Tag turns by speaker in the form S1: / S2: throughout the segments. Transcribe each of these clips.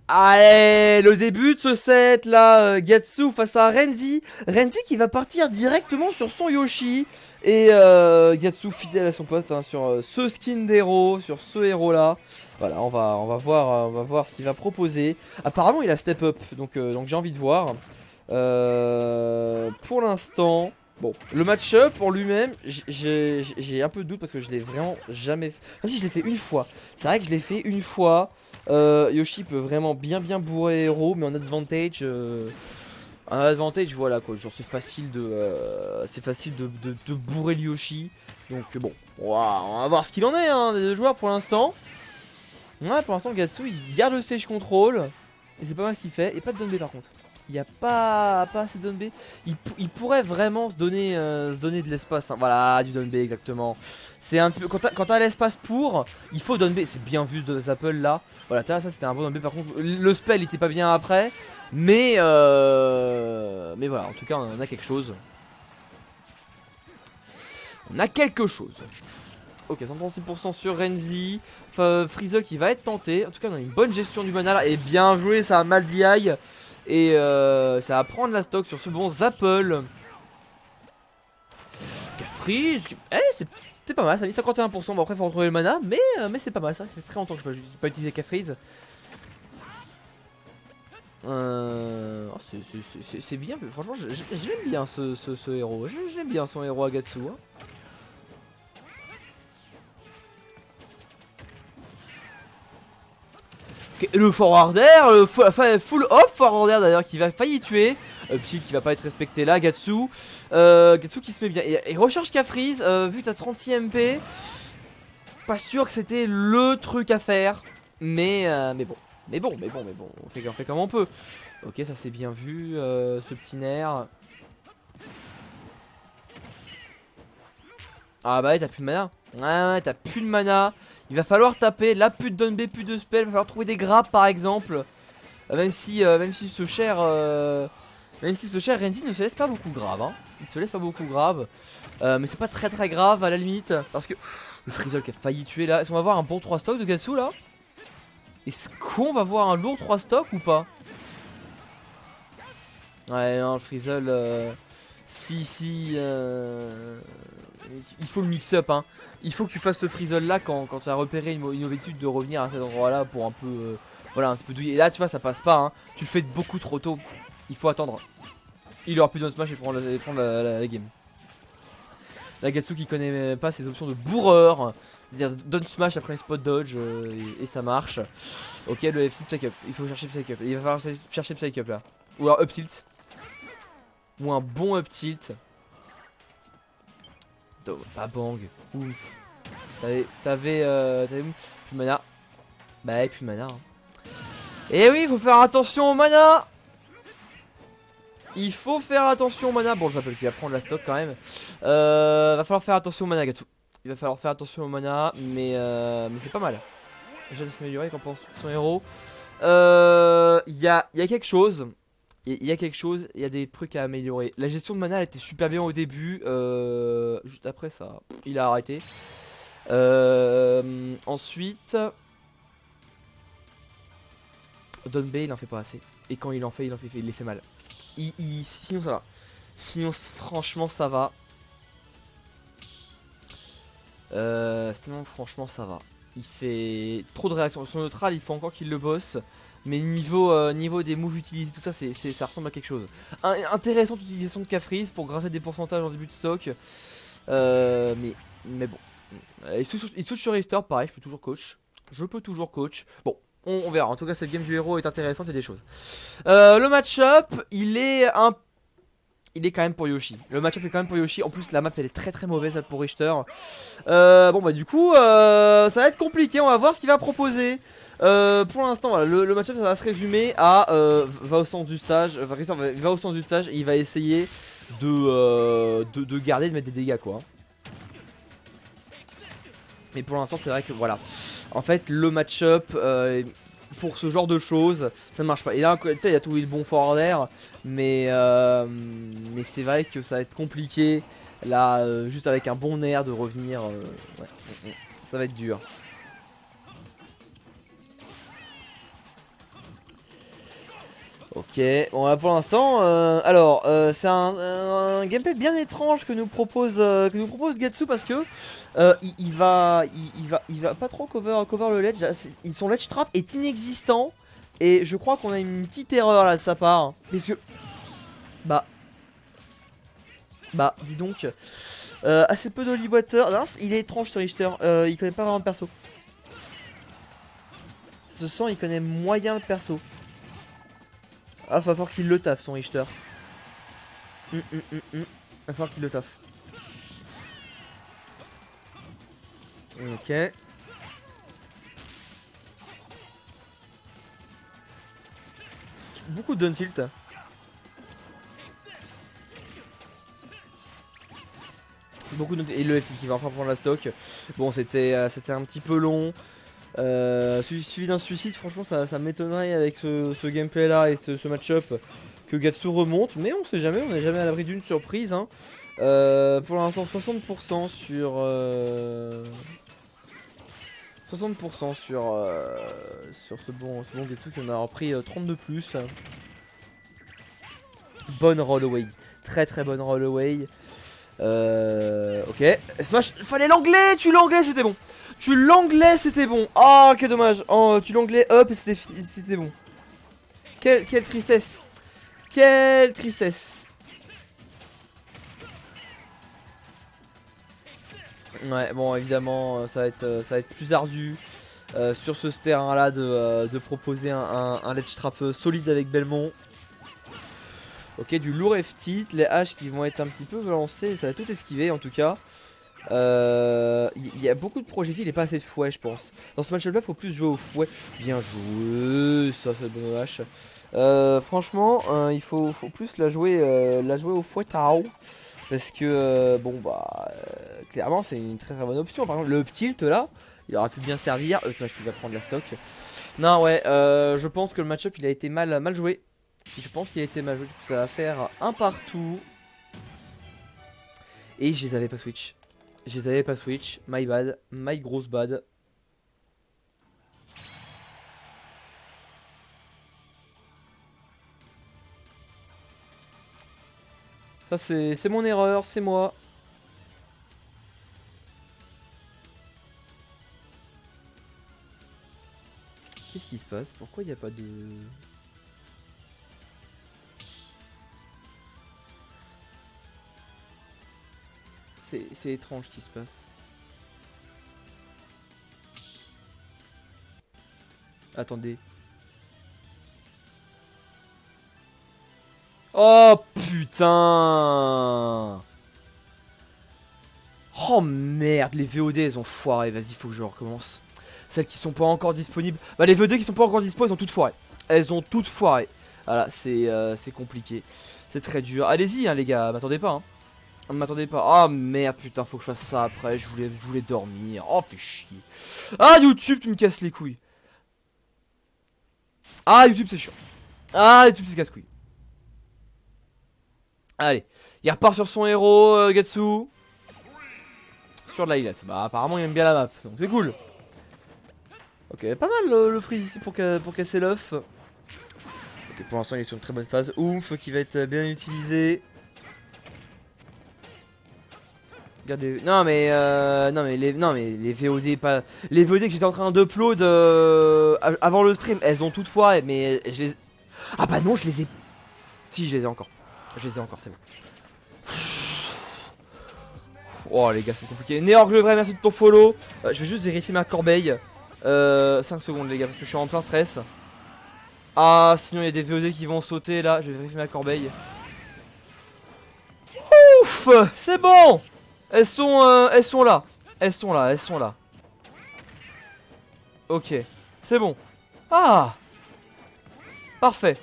S1: Allez, le début de ce set là, Gatsu face à Renzi. Renzi qui va partir directement sur son Yoshi. Et Gatsu fidèle à son poste hein, sur ce skin d'héros, sur ce héros là. Voilà, on va voir ce qu'il va proposer. Apparemment il a step up, donc j'ai envie de voir. Pour l'instant, bon, le match-up en lui-même, j'ai un peu de doute parce que je l'ai vraiment jamais fait. Ah si, je l'ai fait une fois. C'est vrai que je l'ai fait une fois. Yoshi peut vraiment bien bourrer héros, mais en advantage, voilà quoi. Genre c'est facile de bourrer le Yoshi. Donc bon, waouh, on va voir ce qu'il en est hein, des deux joueurs pour l'instant. Ouais, pour l'instant Gatsu il garde le stage control et c'est pas mal ce qu'il fait. Et pas de down B par contre. Il n'y a pas assez de down B. Il pourrait vraiment se donner de l'espace. Hein. Voilà, du down B exactement. C'est un petit peu quand t'as l'espace pour, il faut down B. C'est bien vu de Zapple là. Voilà, ça c'était un bon down B. Par contre, le spell il était pas bien après. Mais voilà, en tout cas on a quelque chose. On a quelque chose. Ok, 136% sur Renzi. Freezer qui va être tenté. En tout cas, on a une bonne gestion du mana là. Et bien joué, ça a mal d'y. Et ça va prendre la stock sur ce bon Zapple. Freeze. Eh, c'est pas mal. Ça a mis 51%. Bon, après, faut retrouver le mana. Mais c'est pas mal. Ça fait très longtemps que je n'ai pas utilisé Freeze. Oh, c'est bien. Franchement, j'aime bien ce héros. J'aime bien son héros Agatsu. Hein. Le forwarder, le full up forwarder d'ailleurs qui va failli tuer. Petit qui va pas être respecté là, Gatsu. Gatsu qui se met bien. Et recharge Cafreeze, vu que t'as 36 MP. Pas sûr que c'était le truc à faire. Mais bon. Mais bon. On fait comme on peut. Ok, ça c'est bien vu, ce petit nerf. Ah bah ouais, t'as plus de mana. Ouais, t'as plus de mana. Il va falloir taper. Là, plus de down B, plus de spell. Il va falloir trouver des grappes par exemple. Même si ce cher Renzi ne se laisse pas beaucoup grave hein. Il se laisse pas beaucoup grave mais c'est pas très grave à la limite. Parce que le Frizzle qui a failli tuer là. Est-ce qu'on va voir un bon 3 stock de Gatsu là? Est-ce qu'on va voir un lourd 3 stock ou pas? Ouais non le Frizzle si il faut le mix up hein. Il faut que tu fasses ce Frizzle là quand tu as repéré une habitude de revenir à cet endroit là pour un peu voilà un petit peu douiller. Et là tu vois ça passe pas hein. Tu le fais beaucoup trop tôt. Il faut attendre. Il aura plus de smash et prendre la game. Nagatsu qui connaît pas ses options de bourreur. C'est-à-dire down smash après une spot dodge et ça marche. Ok le F psych up. Il faut chercher psych up. Il va falloir chercher psych up là. Ou alors up tilt. Ou un bon up tilt. Pas bang. Ouf. T'avais plus de mana. Bah plus de mana. Hein. Et oui, il faut faire attention au mana. Il faut faire attention au mana. Bon, je rappelle qu'il va prendre la stock quand même. Va falloir faire attention au mana, Gatsu. Il va falloir faire attention au mana, mais c'est pas mal. Déjà de s'améliorer, qu'en pense son héros. Il y a quelque chose. Il y a quelque chose, il y a des trucs à améliorer. La gestion de mana, elle était super bien au début. Juste après ça, il a arrêté. Ensuite, Don Bay, il en fait pas assez. Et quand il en fait, il les fait mal. Sinon ça va. Sinon franchement ça va. Sinon franchement ça va. Il fait trop de réactions. Son neutral il faut encore qu'il le bosse. Mais niveau des moves utilisés, tout ça, ça ressemble à quelque chose. Intéressante utilisation de Cafreeze pour gratter des pourcentages en début de stock. Mais bon. Il switch sur Restore, pareil, je peux toujours coach. Bon, on verra. En tout cas, cette game du héros est intéressante, il y a des choses. Le match-up, il est quand même pour Yoshi. Le match-up est quand même pour Yoshi. En plus, la map elle est très mauvaise pour Richter. Bon, bah, du coup, ça va être compliqué. On va voir ce qu'il va proposer. Pour l'instant, voilà, le match-up ça va se résumer à va au centre du stage. Richter va au centre du stage et il va essayer de garder, de mettre des dégâts quoi. Mais pour l'instant, c'est vrai que voilà. En fait, le match-up. Pour ce genre de choses, ça ne marche pas. Et là, il y a tout le bon forwarder, mais c'est vrai que ça va être compliqué. Là, juste avec un bon air de revenir, ouais, ça va être dur. Ok, bon là pour l'instant, c'est un gameplay bien étrange que nous propose Gatsu parce que il va pas trop cover le ledge. Son ledge trap est inexistant et je crois qu'on a une petite erreur là de sa part parce que dis donc assez peu d'Holy Water. Non, il est étrange ce Richter, il connaît pas vraiment le perso. Ce sent il connaît moyen le perso. Ah, va falloir qu'il le taffe son Richter. Va falloir qu'il le taffe. Ok. Beaucoup de down tilt. Beaucoup de... Et le FT qui va enfin prendre la stock. Bon, c'était un petit peu long. Suivi d'un suicide, franchement ça m'étonnerait avec ce gameplay là et ce match-up que Gatsu remonte, mais on sait jamais, on n'est jamais à l'abri d'une surprise hein. Pour l'instant 60% sur 60% sur ce bon Gatsu qui en a repris 32 plus. Bonne rollaway, très bonne rollaway. Ok, Smash, fallait l'anglais, c'était bon. C'était bon. Ah, quel dommage. Oh, tu l'anglais up et c'était bon. Quelle tristesse. Quelle tristesse. Ouais, bon, évidemment, ça va être plus ardu sur ce terrain là de proposer un ledge trap solide avec Belmont. Ok, du lourd FT, les haches qui vont être un petit peu lancées, ça va tout esquiver en tout cas. Il y a beaucoup de projectiles et pas assez de fouet je pense. Dans ce match-là, faut plus jouer au fouet. Bien joué, ça fait bonne hache. Franchement, il faut plus la jouer au fouet Tao. Parce que, clairement, c'est une très bonne option. Par exemple, le up tilt là, il aura pu bien servir. Smash qui va prendre la stock. Non, ouais, je pense que le match-up il a été mal joué. Je pense qu'il a été mal joué. Du coup, ça va faire un partout. Et je les avais pas switch. My bad, my grosse bad. Ça c'est mon erreur, c'est moi. Qu'est-ce qui se passe? Pourquoi il n'y a pas de... C'est étrange ce qui se passe. Attendez. Oh putain! Oh merde, les VOD elles ont foiré. Vas-y, faut que je recommence. Celles qui sont pas encore disponibles. Bah, les VOD qui sont pas encore dispo, elles ont toutes foiré. Voilà, c'est compliqué. C'est très dur. Allez-y, hein, les gars, m'attendez pas. Hein. M'attendez pas. Oh merde, putain, faut que je fasse ça après. Je voulais dormir. Oh, fais chier. Ah, YouTube, tu me casses les couilles. Ah, YouTube, c'est chiant. Ah, YouTube, c'est casse-couille. Allez, il repart sur son héros, Gatsu. Sur de la highlight. Bah, apparemment, il aime bien la map. Donc, c'est cool. Ok, pas mal le freeze ici pour casser l'œuf. Ok, pour l'instant, il est sur une très bonne phase. Oomph qui va être bien utilisé. Regardez, non mais les VOD pas les VOD que j'étais en train d'upload avant le stream, elles ont toutes foiré mais je les... Ah bah non, je les ai. Si, je les ai encore, c'est bon. Oh les gars, c'est compliqué. Néorg le vrai, merci de ton follow. Je vais juste vérifier ma corbeille. 5 secondes les gars parce que je suis en plein stress. Ah, sinon il y a des VOD qui vont sauter là, je vais vérifier ma corbeille. Ouf, c'est bon. Elles sont là. Elles sont là. Ok. C'est bon. Ah. Parfait.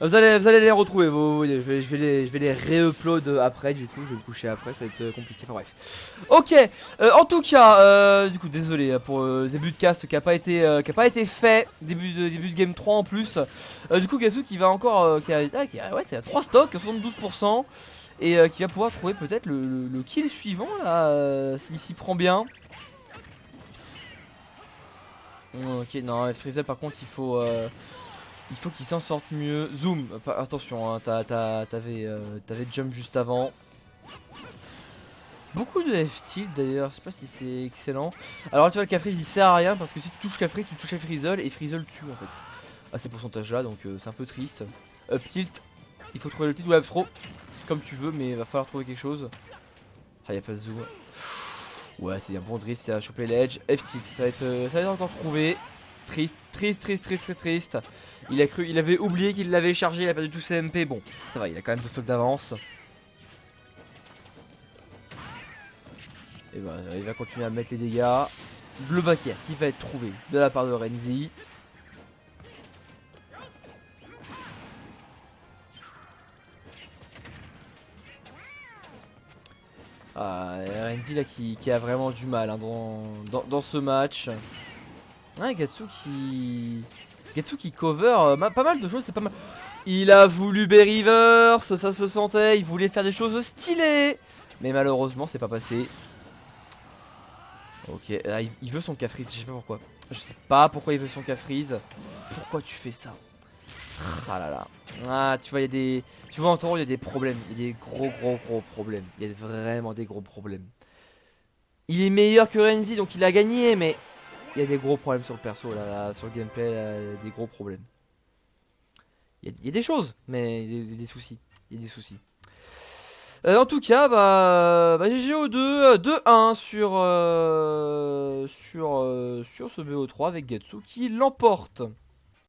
S1: Vous allez les retrouver. Je vais les re-upload après. Du coup, je vais me coucher après. Ça va être compliqué. Enfin bref. Ok. En tout cas, du coup, désolé pour le début de cast qui a pas été fait. Début de game 3 en plus. Du coup, Gatsu qui va encore. Ouais, c'est à 3 stocks, 72%. Et qui va pouvoir trouver peut-être le kill suivant là, s'il s'y prend bien. Ok, non, Frizzle par contre il faut Il faut qu'il s'en sorte mieux. Zoom, attention, hein, t'avais jump juste avant. Beaucoup de F-tilt d'ailleurs, je sais pas si c'est excellent. Alors tu vois le Caprice il sert à rien parce que si tu touches Caprice, tu touches à Frizzle et Frizzle tue en fait. À ces pourcentages là, donc c'est un peu triste. Up tilt, il faut trouver le tilt ou up throw, comme tu veux, mais il va falloir trouver quelque chose. Ah y'a pas de zoom. Ouais c'est un bon drift, c'est à choper l'edge. F-tilt, ça va être encore trouvé. Triste, triste, triste, triste, triste, triste. Il avait oublié qu'il l'avait chargé, il a perdu tout ses MP. Bon, ça va, il a quand même 2 stocks d'avance. Et bah, il va continuer à mettre les dégâts. Le back air qui va être trouvé de la part de Renzi. Ah, Renzi là qui a vraiment du mal hein, dans ce match. Ouais, Gatsu qui cover pas mal de choses, c'est pas mal. Il a voulu Berry Reverse, ça se sentait, il voulait faire des choses stylées. Mais malheureusement c'est pas passé. Ok, là, il veut son Cafrize, je sais pas pourquoi. Je sais pas pourquoi il veut son Cafrize. Pourquoi tu fais ça? Ah là là. Ah, tu vois, il y a des. Tu vois, en taureau, il y a des problèmes. Il y a des gros problèmes. Il y a vraiment des gros problèmes. Il est meilleur que Renzi, donc il a gagné, mais il y a des gros problèmes sur le perso, là, sur le gameplay, là, il y a des gros problèmes. Il y a des choses, mais il y a des soucis. Il y a des soucis. En tout cas, bah GGO2, 2-1 sur ce BO3 avec Gatsu qui l'emporte.